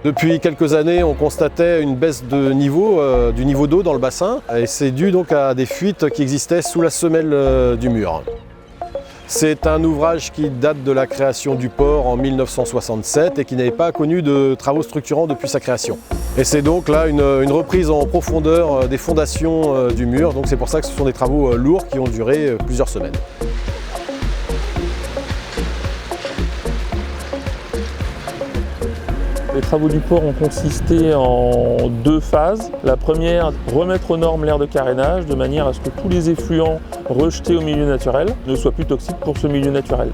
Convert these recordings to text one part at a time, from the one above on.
Depuis quelques années, on constatait une baisse de niveau, du niveau d'eau dans le bassin, et c'est dû donc à des fuites qui existaient sous la semelle du mur. C'est un ouvrage qui date de la création du port en 1967 et qui n'avait pas connu de travaux structurants depuis sa création. Et c'est donc là une reprise en profondeur des fondations du mur, donc c'est pour ça que ce sont des travaux lourds qui ont duré plusieurs semaines. Les travaux du port ont consisté en deux phases. La première, remettre aux normes l'aire de carénage de manière à ce que tous les effluents rejetés au milieu naturel ne soient plus toxiques pour ce milieu naturel.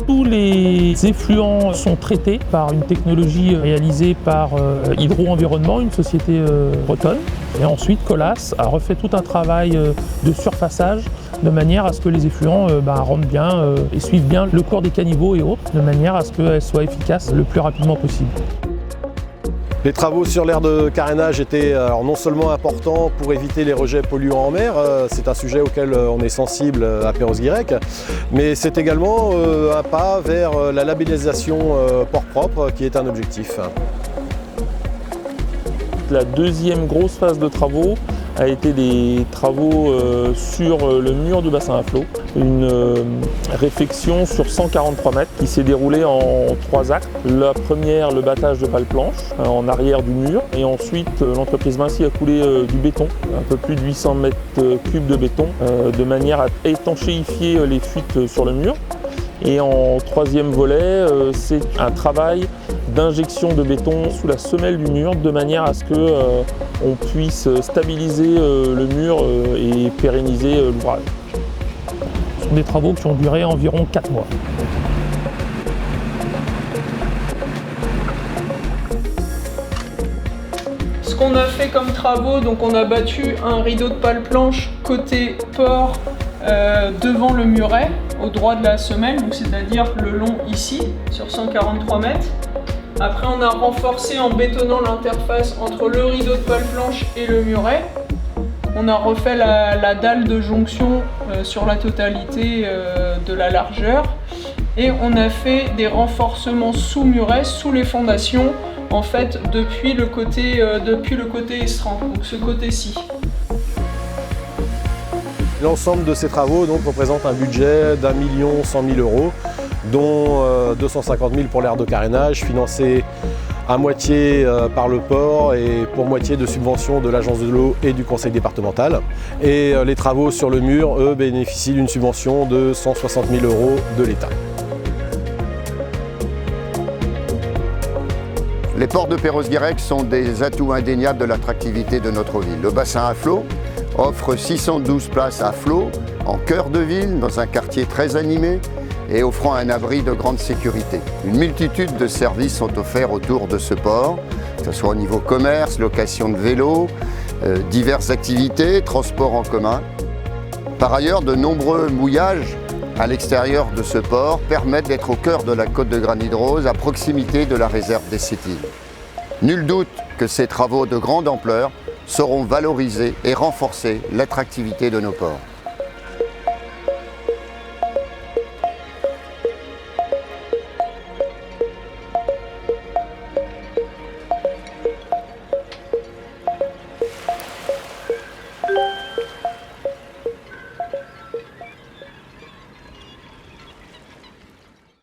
Tous les effluents sont traités par une technologie réalisée par Hydro Environnement, une société bretonne. Et ensuite, Colas a refait tout un travail de surfaçage de manière à ce que les effluents rentrent bien et suivent bien le cours des caniveaux et autres, de manière à ce qu'elles soient efficaces le plus rapidement possible. Les travaux sur l'aire de carénage étaient non seulement importants pour éviter les rejets polluants en mer, c'est un sujet auquel on est sensible à Perros-Guirec, mais c'est également un pas vers la labellisation port propre qui est un objectif. La deuxième grosse phase de travaux a été des travaux sur le mur du bassin à flot. Une réfection sur 143 mètres qui s'est déroulée en 3 actes. La première, le battage de pales planches en arrière du mur. Et ensuite, l'entreprise Vinci a coulé du béton, un peu plus de 800 mètres cubes de béton, de manière à étanchéifier les fuites sur le mur. Et en troisième volet, c'est un travail d'injection de béton sous la semelle du mur de manière à ce qu'on puisse stabiliser le mur et pérenniser l'ouvrage. Ce sont des travaux qui ont duré environ 4 mois. Ce qu'on a fait comme travaux, donc on a battu un rideau de pales planches côté port devant le muret, au droit de la semelle, donc c'est-à-dire le long ici, sur 143 mètres. Après, on a renforcé en bétonnant l'interface entre le rideau de pales planches et le muret. On a refait la dalle de jonction sur la totalité de la largeur. Et on a fait des renforcements sous muret, sous les fondations, en fait, depuis le côté estrant, donc ce côté-ci. L'ensemble de ces travaux donc, représente un budget d'1 100 000 €, dont 250 000 pour l'aire de carénage, financé à moitié par le port et pour moitié de subventions de l'agence de l'eau et du conseil départemental. Et les travaux sur le mur, eux, bénéficient d'une subvention de 160 000 € de l'État. Les ports de Perros-Guirec sont des atouts indéniables de l'attractivité de notre ville. Le bassin à flot offre 612 places à flot en cœur de ville, dans un quartier très animé et offrant un abri de grande sécurité. Une multitude de services sont offerts autour de ce port, que ce soit au niveau commerce, location de vélos, diverses activités, transports en commun. Par ailleurs, de nombreux mouillages à l'extérieur de ce port permettent d'être au cœur de la côte de Granit-Rose, à proximité de la réserve des Sétilles. Nul doute que ces travaux de grande ampleur sauront valoriser et renforcer l'attractivité de nos ports.